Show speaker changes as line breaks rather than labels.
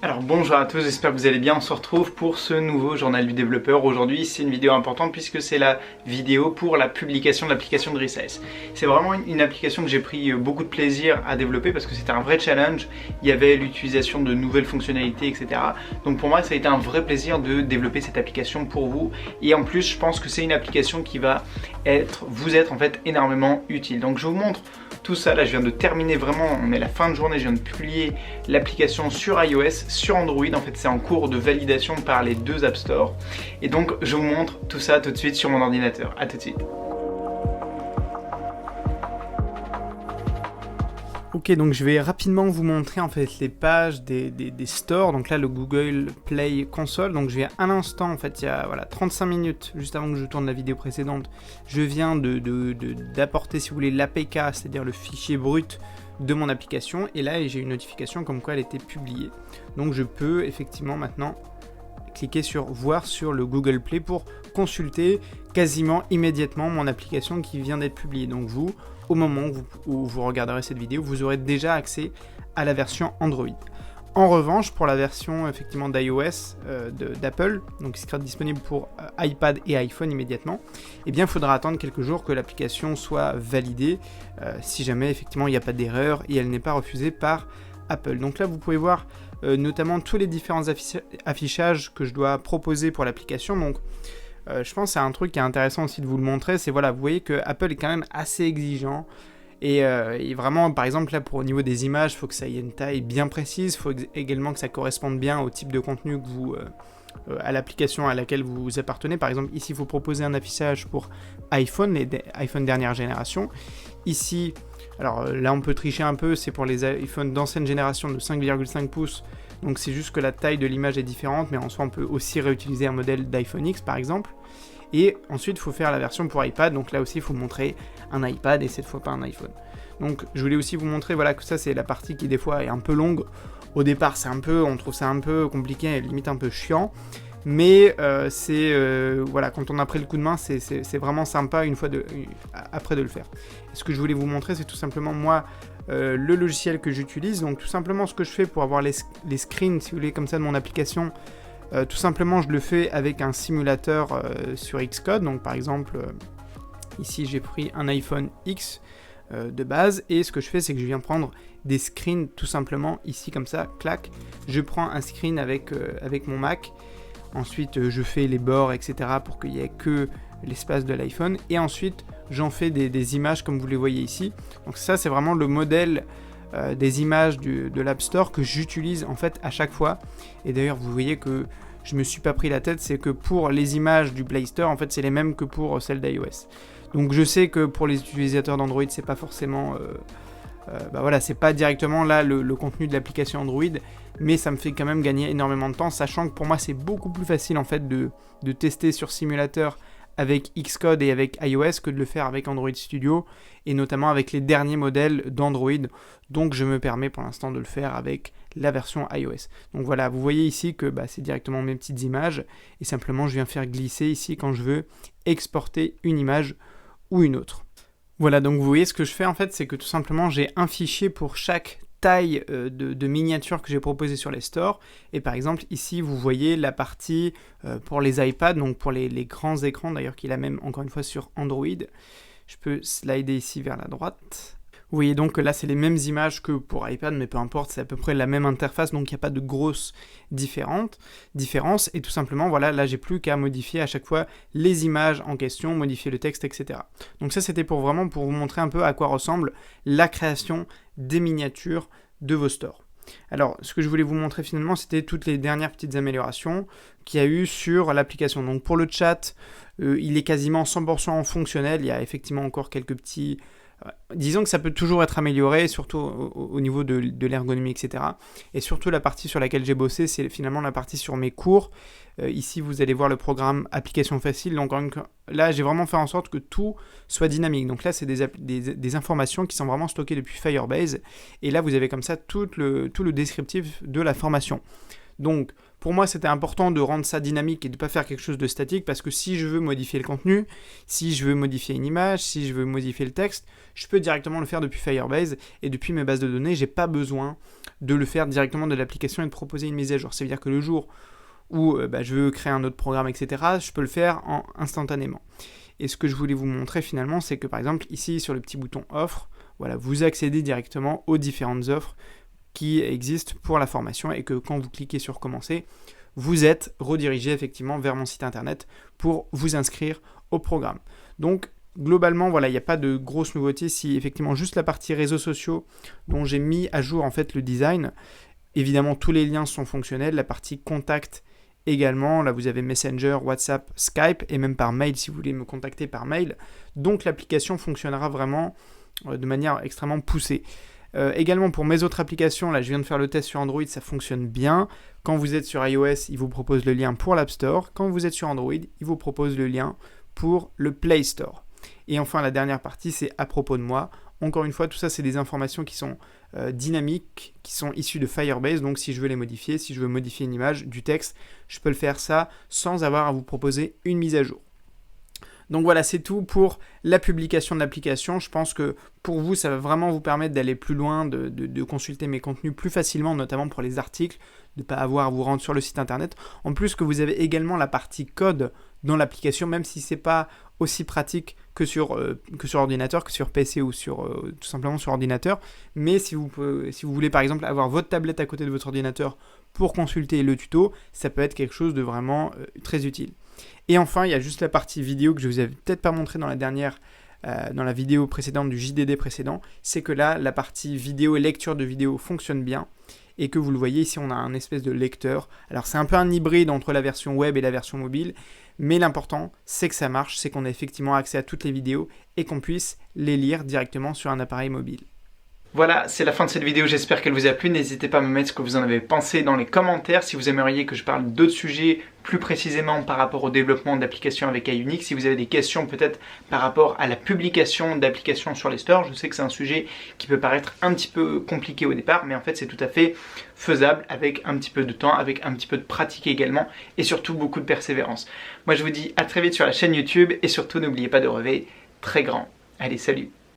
Alors bonjour à tous, j'espère que vous allez bien. On se retrouve pour ce nouveau journal du développeur. Aujourd'hui c'est une vidéo importante puisque c'est la vidéo pour la publication de l'application de Resize. C'est vraiment une application que j'ai pris beaucoup de plaisir à développer parce que c'était un vrai challenge. Il y avait l'utilisation de nouvelles fonctionnalités, etc. Donc pour moi ça a été un vrai plaisir de développer cette application pour vous. Et en plus je pense que c'est une application qui va vous être en fait énormément utile. Donc je vous montre tout ça. Là je viens de terminer vraiment, on est à la fin de journée, je viens de publier l'application sur iOS, sur Android. En fait c'est en cours de validation par les deux App Store. Et donc je vous montre tout ça tout de suite sur mon ordinateur. A tout de suite. Ok, donc je vais rapidement vous montrer en fait les pages des stores. Donc là le Google Play Console. Donc je viens à l'instant, en fait il y a 35 minutes juste avant que je tourne la vidéo précédente, je viens d'apporter si vous voulez l'APK, c'est-à-dire le fichier brut de mon application, et là j'ai une notification comme quoi elle était publiée. Donc je peux effectivement maintenant cliquer sur voir sur le Google Play pour consulter quasiment immédiatement mon application qui vient d'être publiée. Donc vous, au moment où vous regarderez cette vidéo, vous aurez déjà accès à la version Android. En revanche, pour la version effectivement d'iOS d'Apple, donc qui sera disponible pour iPad et iPhone immédiatement, eh bien il faudra attendre quelques jours que l'application soit validée, si jamais effectivement il n'y a pas d'erreur et elle n'est pas refusée par Apple. Donc là vous pouvez voir notamment tous les différents affichages que je dois proposer pour l'application. Donc je pense que c'est un truc qui est intéressant aussi de vous le montrer, c'est voilà, vous voyez que Apple est quand même assez exigeant. Et vraiment, par exemple, là, au niveau des images, il faut que ça ait une taille bien précise. Il faut également que ça corresponde bien au type de contenu que vous, à l'application à laquelle vous appartenez. Par exemple, ici, il faut proposer un affichage pour iPhone, les iPhone dernière génération. Ici, alors là, on peut tricher un peu, c'est pour les iPhones d'ancienne génération de 5,5 pouces. Donc c'est juste que la taille de l'image est différente, mais en soi, on peut aussi réutiliser un modèle d'iPhone X, par exemple. Et ensuite, il faut faire la version pour iPad. Donc là aussi, il faut montrer un iPad et cette fois pas un iPhone. Donc je voulais aussi vous montrer voilà, que ça, c'est la partie qui des fois est un peu longue. Au départ, on trouve ça un peu compliqué et limite un peu chiant. Mais voilà, quand on a pris le coup de main, c'est vraiment sympa après de le faire. Et ce que je voulais vous montrer, c'est tout simplement moi, le logiciel que j'utilise. Donc tout simplement ce que je fais pour avoir les screens, si vous voulez, comme ça de mon application. Tout simplement, je le fais avec un simulateur sur Xcode. Donc, par exemple, ici, j'ai pris un iPhone X de base. Et ce que je fais, c'est que je viens prendre des screens tout simplement ici, comme ça, clac. Je prends un screen avec mon Mac. Ensuite, je fais les bords, etc. pour qu'il n'y ait que l'espace de l'iPhone. Et ensuite, j'en fais des images comme vous les voyez ici. Donc ça, c'est vraiment le modèle des images de l'App Store que j'utilise en fait à chaque fois. Et d'ailleurs vous voyez que je me suis pas pris la tête, c'est que pour les images du Play Store en fait c'est les mêmes que pour celles d'iOS. Donc je sais que pour les utilisateurs d'Android c'est pas forcément voilà, c'est pas directement là le contenu de l'application Android, mais ça me fait quand même gagner énormément de temps, sachant que pour moi c'est beaucoup plus facile en fait de tester sur simulateur avec Xcode et avec iOS que de le faire avec Android Studio et notamment avec les derniers modèles d'Android. Donc je me permets pour l'instant de le faire avec la version iOS. Donc voilà, vous voyez ici que c'est directement mes petites images et simplement je viens faire glisser ici quand je veux exporter une image ou une autre. Voilà, donc vous voyez ce que je fais en fait, c'est que tout simplement j'ai un fichier pour chaque taille de miniature que j'ai proposé sur les stores. Et par exemple ici vous voyez la partie pour les iPads, donc pour les grands écrans d'ailleurs qu'il a même encore une fois sur Android. Je peux slider ici vers la droite. Vous voyez donc que là c'est les mêmes images que pour iPad, mais peu importe, c'est à peu près la même interface, donc il n'y a pas de grosse différence. Et tout simplement voilà, là j'ai plus qu'à modifier à chaque fois les images en question, modifier le texte, etc. Donc ça c'était pour vous montrer un peu à quoi ressemble la création des miniatures de vos stores. Alors, ce que je voulais vous montrer finalement, c'était toutes les dernières petites améliorations qu'il y a eu sur l'application. Donc pour le chat, il est quasiment 100% fonctionnel, il y a effectivement encore quelques petits... disons que ça peut toujours être amélioré, surtout au niveau de l'ergonomie, etc. Et surtout la partie sur laquelle j'ai bossé, c'est finalement la partie sur mes cours. Ici, vous allez voir le programme Application Facile. Donc là, j'ai vraiment fait en sorte que tout soit dynamique. Donc là, c'est des informations qui sont vraiment stockées depuis Firebase. Et là, vous avez comme ça tout le descriptif de la formation. Donc, pour moi, c'était important de rendre ça dynamique et de ne pas faire quelque chose de statique, parce que si je veux modifier le contenu, si je veux modifier une image, si je veux modifier le texte, je peux directement le faire depuis Firebase, et depuis mes bases de données, j'ai pas besoin de le faire directement de l'application et de proposer une mise à jour. Ça veut dire que le jour où je veux créer un autre programme, etc., je peux le faire instantanément. Et ce que je voulais vous montrer finalement, c'est que par exemple, ici, sur le petit bouton offre, voilà, vous accédez directement aux différentes offres qui existent pour la formation, et que quand vous cliquez sur commencer, vous êtes redirigé effectivement vers mon site internet pour vous inscrire au programme. Donc globalement, voilà, il n'y a pas de grosses nouveautés, si effectivement juste la partie réseaux sociaux dont j'ai mis à jour en fait le design. Évidemment, tous les liens sont fonctionnels, la partie contact également, là vous avez Messenger, WhatsApp, Skype, et même par mail si vous voulez me contacter par mail. Donc l'application fonctionnera vraiment de manière extrêmement poussée. Également pour mes autres applications, là je viens de faire le test sur Android, ça fonctionne bien. Quand vous êtes sur iOS, il vous propose le lien pour l'App Store. Quand vous êtes sur Android, il vous propose le lien pour le Play Store. Et enfin la dernière partie, c'est à propos de moi. Encore une fois, tout ça c'est des informations qui sont dynamiques, qui sont issues de Firebase. Donc si je veux les modifier, si je veux modifier une image, du texte, je peux le faire ça sans avoir à vous proposer une mise à jour. Donc voilà, c'est tout pour la publication de l'application. Je pense que pour vous, ça va vraiment vous permettre d'aller plus loin, de consulter mes contenus plus facilement, notamment pour les articles, de ne pas avoir à vous rendre sur le site internet. En plus que vous avez également la partie code dans l'application, même si ce n'est pas aussi pratique que sur ordinateur, que sur PC ou tout simplement sur ordinateur. Mais si vous voulez par exemple avoir votre tablette à côté de votre ordinateur pour consulter le tuto, ça peut être quelque chose de vraiment très utile. Et enfin, il y a juste la partie vidéo que je vous avais peut-être pas montré dans la vidéo précédente du JDD précédent, c'est que là, la partie vidéo et lecture de vidéo fonctionne bien, et que vous le voyez ici, on a un espèce de lecteur. Alors c'est un peu un hybride entre la version web et la version mobile, mais l'important, c'est que ça marche, c'est qu'on ait effectivement accès à toutes les vidéos et qu'on puisse les lire directement sur un appareil mobile. Voilà, c'est la fin de cette vidéo, j'espère qu'elle vous a plu. N'hésitez pas à me mettre ce que vous en avez pensé dans les commentaires. Si vous aimeriez que je parle d'autres sujets plus précisément par rapport au développement d'applications avec iUnix, si vous avez des questions peut-être par rapport à la publication d'applications sur les stores, je sais que c'est un sujet qui peut paraître un petit peu compliqué au départ, mais en fait c'est tout à fait faisable avec un petit peu de temps, avec un petit peu de pratique également, et surtout beaucoup de persévérance. Moi je vous dis à très vite sur la chaîne YouTube, et surtout n'oubliez pas de rêver très grand. Allez, salut!